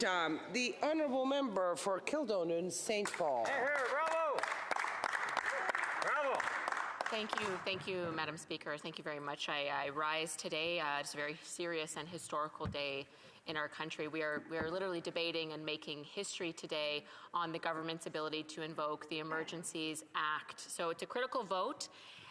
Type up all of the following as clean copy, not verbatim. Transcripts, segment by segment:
The honourable member for Kildonan St. Paul. Hey, here, bravo! Bravo! Thank you, Madam Speaker. Thank you very much. I rise today. It's a very serious and historical day in our country. We are literally debating and making history today on the government's ability to invoke the Emergencies Act. So it's a critical vote,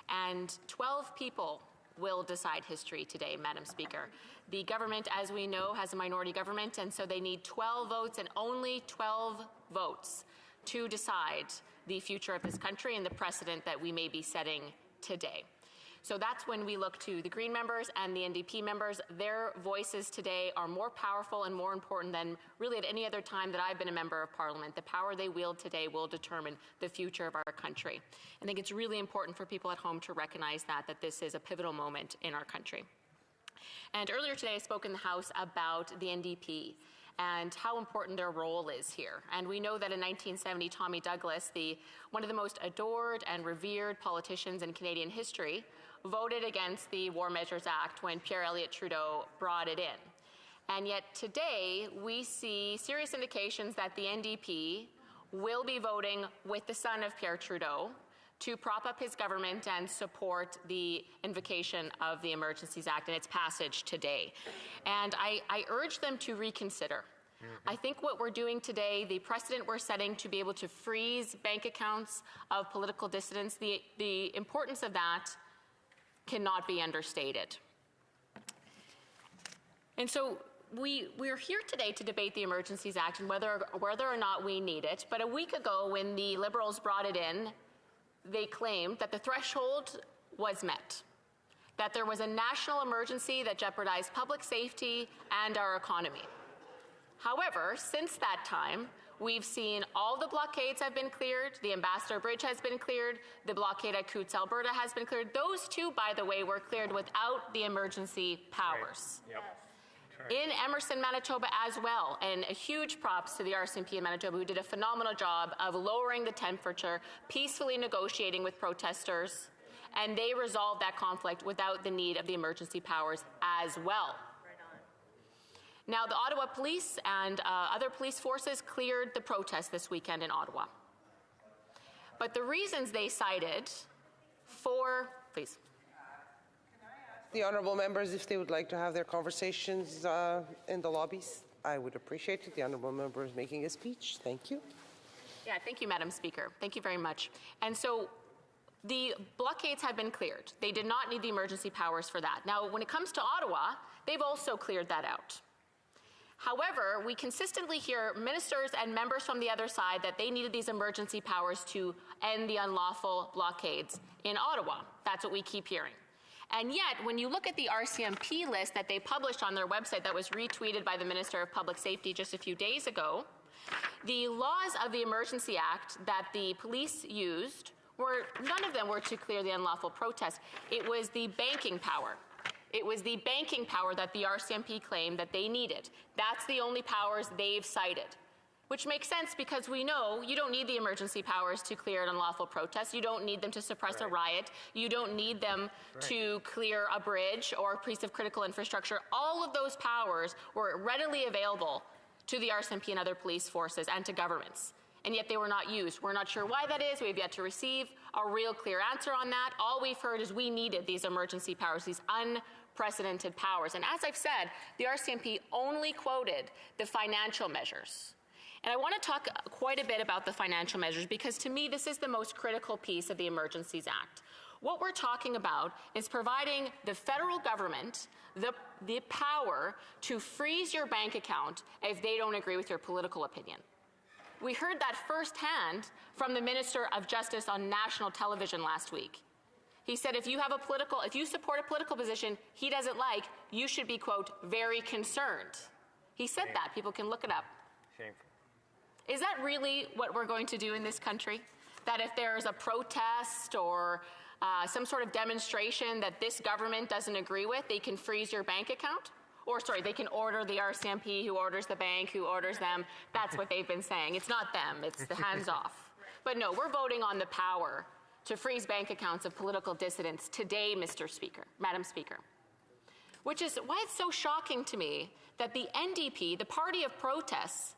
and 12 people will decide history today, Madam Speaker. The government, as we know, has a minority government, and so they need 12 votes and only 12 votes to decide the future of this country and the precedent that we may be setting today. So that's when we look to the Green members and the NDP members. Their voices today are more powerful and more important than really at any other time that I've been a member of Parliament. The power they wield today will determine the future of our country. I think it's really important for people at home to recognize that this is a pivotal moment in our country. And earlier today, I spoke in the House about the NDP and how important their role is here. And we know that in 1970, Tommy Douglas, one of the most adored and revered politicians in Canadian history, voted against the War Measures Act when Pierre Elliott Trudeau brought it in. And yet today, we see serious indications that the NDP will be voting with the son of Pierre Trudeau to prop up his government and support the invocation of the Emergencies Act and its passage today. And I urge them to reconsider. I think what we're doing today, the precedent we're setting to be able to freeze bank accounts of political dissidents, the importance of that cannot be understated. And so we're here today to debate the Emergencies Act and whether or not we need it. But a week ago, when the Liberals brought it in, they claimed that the threshold was met, that there was a national emergency that jeopardized public safety and our economy. However, since that time, we've seen all the blockades have been cleared, the Ambassador Bridge has been cleared, the blockade at Coutts, Alberta has been cleared. Those two, by the way, were cleared without the emergency powers. Right. Yep. In Emerson, Manitoba as well, and a huge props to the RCMP in Manitoba, who did a phenomenal job of lowering the temperature, peacefully negotiating with protesters, and they resolved that conflict without the need of the emergency powers as well. Now, the Ottawa Police and other police forces cleared the protest this weekend in Ottawa. But the reasons they cited for, please. The honourable members, if they would like to have their conversations in the lobbies, I would appreciate it. The honourable member is making a speech. Thank you. Yeah, thank you, Madam Speaker. Thank you very much. And so the blockades have been cleared. They did not need the emergency powers for that. Now, when it comes to Ottawa, they've also cleared that out. However, we consistently hear ministers and members from the other side that they needed these emergency powers to end the unlawful blockades in Ottawa. That's what we keep hearing. And yet, when you look at the RCMP list that they published on their website that was retweeted by the Minister of Public Safety just a few days ago, the laws of the Emergency Act that the police used none of them were to clear the unlawful protest. It was the banking power. It was the banking power that the RCMP claimed that they needed. That's the only powers they've cited. Which makes sense because we know you don't need the emergency powers to clear an unlawful protest. You don't need them to suppress a riot. You don't need them to clear a bridge or a piece of critical infrastructure. All of those powers were readily available to the RCMP and other police forces and to governments. And yet they were not used. We're not sure why that is. We've yet to receive a real clear answer on that. All we've heard is we needed these emergency powers, these unprecedented powers. And as I've said, the RCMP only quoted the financial measures. And I want to talk quite a bit about the financial measures because to me this is the most critical piece of the Emergencies Act. What we're talking about is providing the federal government the power to freeze your bank account if they don't agree with your political opinion. We heard that firsthand from the Minister of Justice on national television last week. He said if you support a political position he doesn't like, you should be, quote, very concerned. He said that. People can look it up. Shameful. Is that really what we're going to do in this country? That if there's a protest or some sort of demonstration that this government doesn't agree with, they can freeze your bank account? Or, sorry, they can order the RCMP, who orders the bank, who orders them. That's what they've been saying. It's not them. It's the hands-off. But no, we're voting on the power to freeze bank accounts of political dissidents today, Madam Speaker. which is why it's so shocking to me that the NDP, the party of protests,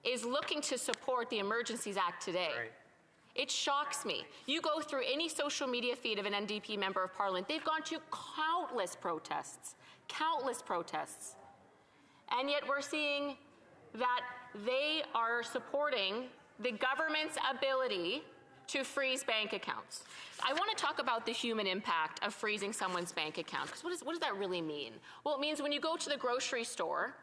is looking to support the Emergencies Act today. Right. It shocks me. You go through any social media feed of an NDP member of Parliament, they've gone to countless protests, and yet we're seeing that they are supporting the government's ability to freeze bank accounts. I want to talk about the human impact of freezing someone's bank account, because what does that really mean? Well, it means when you go to the grocery store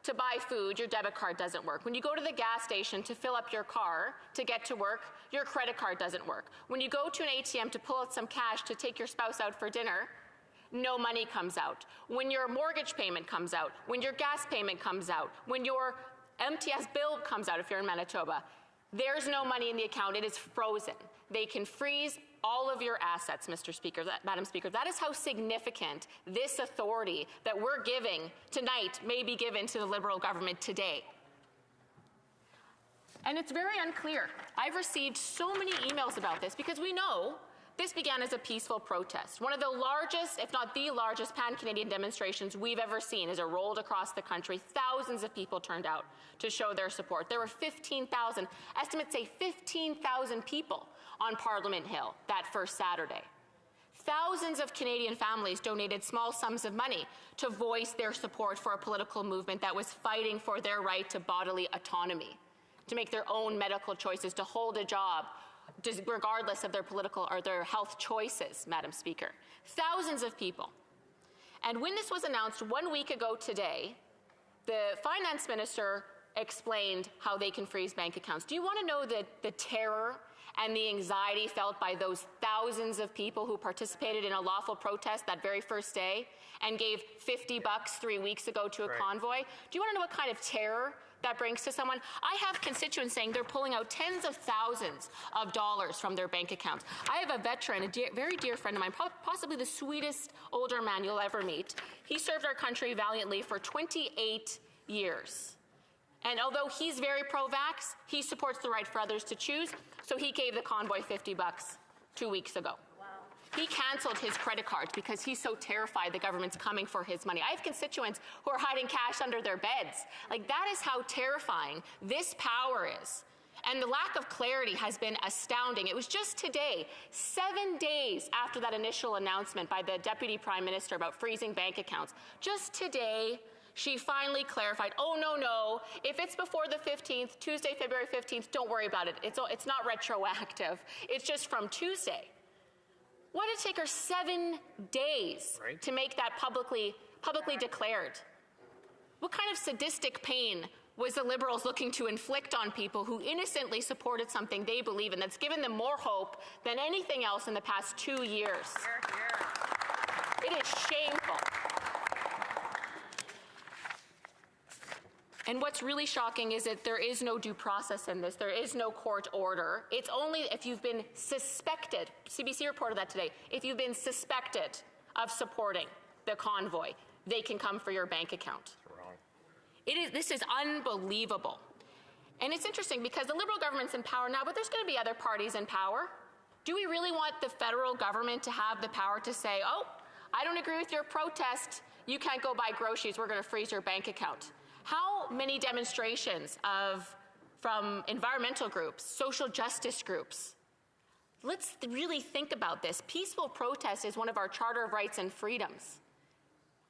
to buy food, your debit card doesn't work. When you go to the gas station to fill up your car to get to work, your credit card doesn't work. When you go to an ATM to pull out some cash to take your spouse out for dinner, no money comes out. When your mortgage payment comes out, when your gas payment comes out, when your MTS bill comes out if you're in Manitoba, there's no money in the account. It is frozen. They can freeze all of your assets, Mr. Speaker, Madam Speaker. That is how significant this authority that we're giving tonight may be given to the Liberal government today. And it's very unclear. I've received so many emails about this because we know this began as a peaceful protest. One of the largest, if not the largest, pan-Canadian demonstrations we've ever seen as it rolled across the country. Thousands of people turned out to show their support. There were 15,000, estimates say 15,000 people on Parliament Hill that first Saturday. Thousands of Canadian families donated small sums of money to voice their support for a political movement that was fighting for their right to bodily autonomy, to make their own medical choices, to hold a job, regardless of their political or their health choices, Madam Speaker. Thousands of people. And when this was announced 1 week ago today, the finance minister explained how they can freeze bank accounts. Do you want to know the terror and the anxiety felt by those thousands of people who participated in a lawful protest that very first day and gave $50 3 weeks ago to a convoy? Do you want to know what kind of terror that brings to someone? I have constituents saying they're pulling out tens of thousands of dollars from their bank accounts. I have a veteran, a very dear friend of mine, possibly the sweetest older man you'll ever meet. He served our country valiantly for 28 years. And although he's very pro-vax, he supports the right for others to choose, so he gave the convoy $50 2 weeks ago. He canceled his credit cards because he's so terrified the government's coming for his money. I have constituents who are hiding cash under their beds. Like, that is how terrifying this power is. And the lack of clarity has been astounding. It was just today, 7 days after that initial announcement by the Deputy Prime Minister about freezing bank accounts, just today, she finally clarified, oh, no, if it's before the 15th, Tuesday, February 15th, don't worry about it. It's not retroactive. It's just from Tuesday. Why did it take her 7 days to make that publicly declared? What kind of sadistic pain was the Liberals looking to inflict on people who innocently supported something they believe in that's given them more hope than anything else in the past 2 years? It is shameful. And what's really shocking is that there is no due process in this. There is no court order. It's only if you've been suspected, CBC reported that today, if you've been suspected of supporting the convoy, they can come for your bank account. This is unbelievable. And it's interesting because the Liberal government's in power now, but there's going to be other parties in power. Do we really want the federal government to have the power to say, oh, I don't agree with your protest, you can't go buy groceries, we're going to freeze your bank account? How many demonstrations from environmental groups, social justice groups? Let's really think about this. Peaceful protest is one of our Charter of Rights and Freedoms.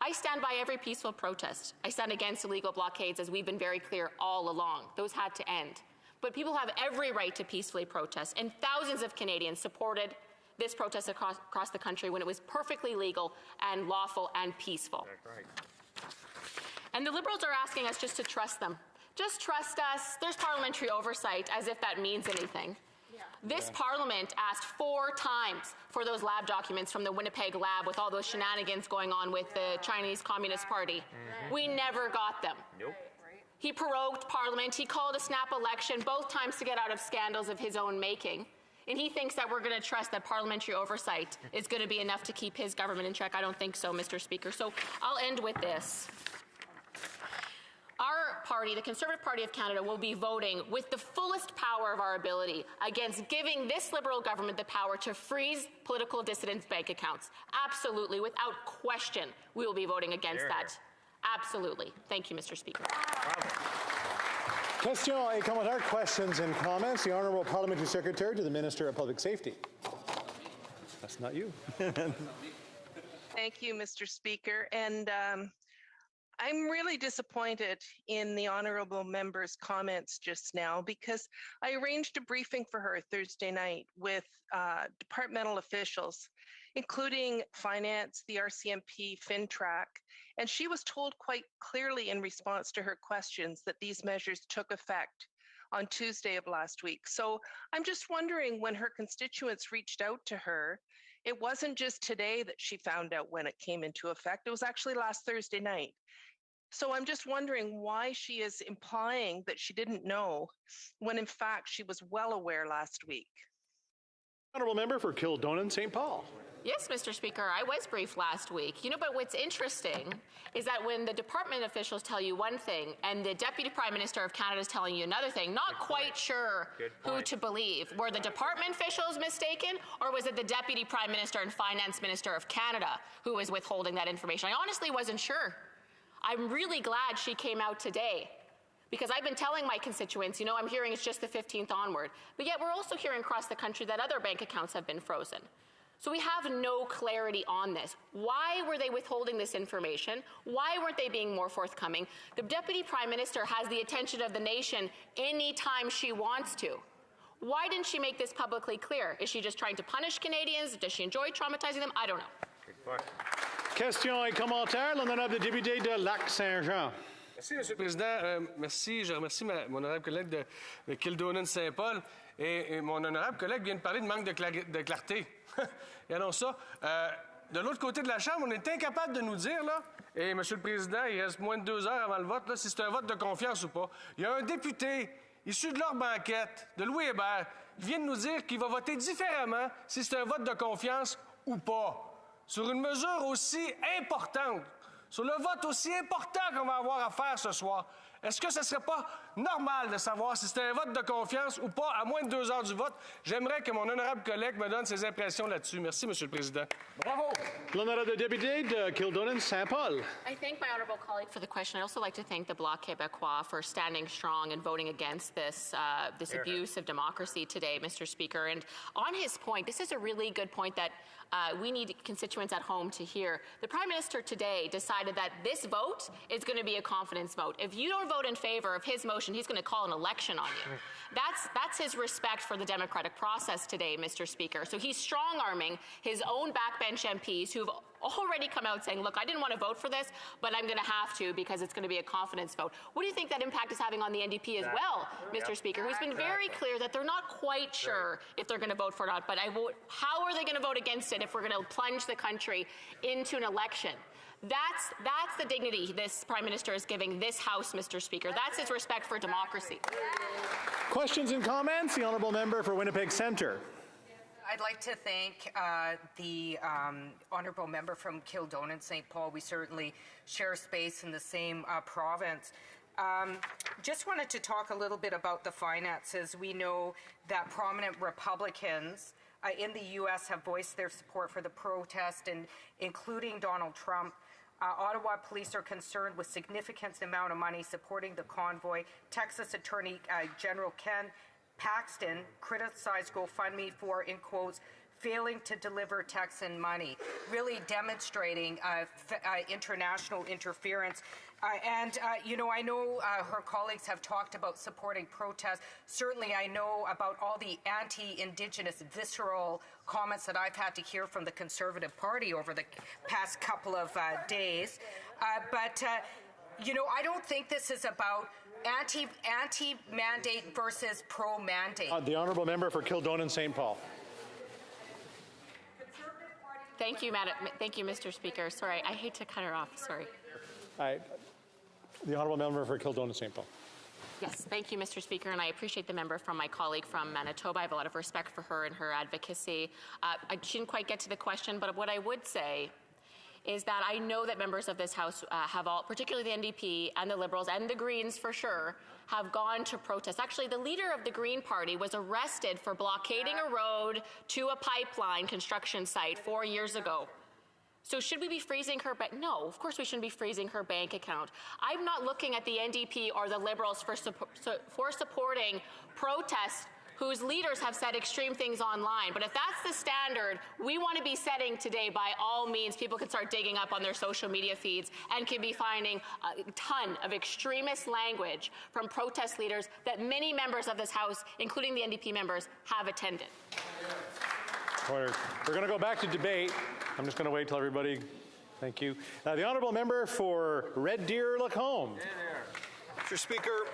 I stand by every peaceful protest. I stand against illegal blockades, as we've been very clear all along. Those had to end. But people have every right to peacefully protest, and thousands of Canadians supported this protest across the country when it was perfectly legal and lawful and peaceful. Right. And the Liberals are asking us just to trust them. Just trust us. There's parliamentary oversight, as if that means anything. This Parliament asked 4 times for those lab documents from the Winnipeg lab with all those shenanigans going on with the Chinese Communist Party. We never got them. Nope. He prorogued Parliament. He called a snap election both times to get out of scandals of his own making. And he thinks that we're going to trust that parliamentary oversight is going to be enough to keep his government in check. I don't think so, Mr. Speaker. So I'll end with this. Our Party, the Conservative Party of Canada, will be voting with the fullest power of our ability against giving this Liberal government the power to freeze political dissidents' bank accounts. Absolutely, without question, we will be voting against that. Absolutely. Thank you, Mr. Speaker. Questions et commentaires, questions and comments. The Honourable Parliamentary Secretary to the Minister of Public Safety. That's not you. Thank you, Mr. Speaker. And I'm really disappointed in the honourable member's comments just now because I arranged a briefing for her Thursday night with departmental officials, including Finance, the RCMP, FinTrack, and she was told quite clearly in response to her questions that these measures took effect on Tuesday of last week. So I'm just wondering, when her constituents reached out to her, it wasn't just today that she found out when it came into effect. It was actually last Thursday night. So I'm just wondering why she is implying that she didn't know when in fact she was well aware last week. Honourable Member for Kildonan, St. Paul. Yes, Mr. Speaker, I was briefed last week. You know, but what's interesting is that when the department officials tell you one thing and the Deputy Prime Minister of Canada is telling you another thing, not quite sure who to believe. Were the department officials mistaken, or was it the Deputy Prime Minister and Finance Minister of Canada who was withholding that information? I honestly wasn't sure. I'm really glad she came out today, because I've been telling my constituents, you know, I'm hearing it's just the 15th onward. But yet we're also hearing across the country that other bank accounts have been frozen. So we have no clarity on this. Why were they withholding this information? Why weren't they being more forthcoming? The Deputy Prime Minister has the attention of the nation anytime she wants to. Why didn't she make this publicly clear? Is she just trying to punish Canadians? Does she enjoy traumatizing them? I don't know. Questions et commentaires. L'honorable député de Lac-Saint-Jean. Merci, M. le Président. Merci. Je remercie mon honorable collègue de Kildonan-Saint-Paul. Et mon honorable collègue vient de parler de manque de clarté. Regardons ça. De l'autre côté de la Chambre, on est incapable de nous dire, là, et M. le Président, il reste moins de 2 heures avant le vote, là, si c'est un vote de confiance ou pas. Il y a un député issu de leur banquette, de Louis Hébert, qui vient de nous dire qu'il va voter différemment si c'est un vote de confiance ou pas. Sur une mesure aussi importante, sur le vote aussi important qu'on va avoir à faire ce soir. Est-ce que ce ne serait pas normal de savoir si c'était un vote de confiance ou pas à moins de 2 heures du vote? J'aimerais que mon honorable collègue me donne ses impressions là-dessus. Merci, M. le Président. Bravo. L'honorable député de Kildonan-Saint-Paul. I thank my honourable colleague for the question. I also like to thank the Bloc Québécois for standing strong and voting against this abuse of democracy today, Mr. Speaker. And on his point, this is a really good point that we need constituents at home to hear. The Prime Minister today decided that this vote is going to be a confidence vote. If you don't vote in favour of his motion, he's going to call an election on you. That's his respect for the democratic process today, Mr. Speaker. So he's strong-arming his own backbench MPs who've already come out saying, look, I didn't want to vote for this, but I'm going to have to because it's going to be a confidence vote. What do you think that impact is having on the NDP as well, Mr. Speaker, who's been very clear that they're not quite sure if they're going to vote for it or not, but how are they going to vote against it if we're going to plunge the country into an election? That's the dignity this Prime Minister is giving this House, Mr. Speaker. That's his respect for democracy. Questions and comments? The Honourable Member for Winnipeg Centre. I'd like to thank the honourable member from Kildonan, St. Paul. We certainly share space in the same province. Just wanted to talk a little bit about the finances. We know that prominent Republicans in the U.S. have voiced their support for the protest, and including Donald Trump. Ottawa police are concerned with significant amount of money supporting the convoy. Texas Attorney General Ken Paxton criticized GoFundMe for, in quotes, failing to deliver Texan money, really demonstrating international interference. You know, I know her colleagues have talked about supporting protests. Certainly, I know about all the anti-Indigenous visceral comments that I've had to hear from the Conservative Party over the past couple of days. You know, I don't think this is about anti-mandate versus pro-mandate. The Honourable Member for Kildonan, St. Paul. Thank you, Madam. Thank you, Mr. Speaker. Sorry, I hate to cut her off. Sorry. The Honourable Member for Kildonan, St. Paul. Yes, thank you, Mr. Speaker, and I appreciate the member from my colleague from Manitoba. I have a lot of respect for her and her advocacy. She didn't quite get to the question, but what I would say is that I know that members of this House have all, particularly the NDP and the Liberals and the Greens for sure, have gone to protest. Actually, the leader of the Green Party was arrested for blockading a road to a pipeline construction site 4 years ago. So should we be freezing her bank? No, of course we shouldn't be freezing her bank account. I'm not looking at the NDP or the Liberals for supporting protests whose leaders have said extreme things online. But if that's the standard we want to be setting today, by all means, people can start digging up on their social media feeds and can be finding a ton of extremist language from protest leaders that many members of this House, including the NDP members, have attended. Order. We're going to go back to debate. I'm just going to wait till everybody. Thank you. The honourable member for Red Deer Lacombe. Mr. Speaker,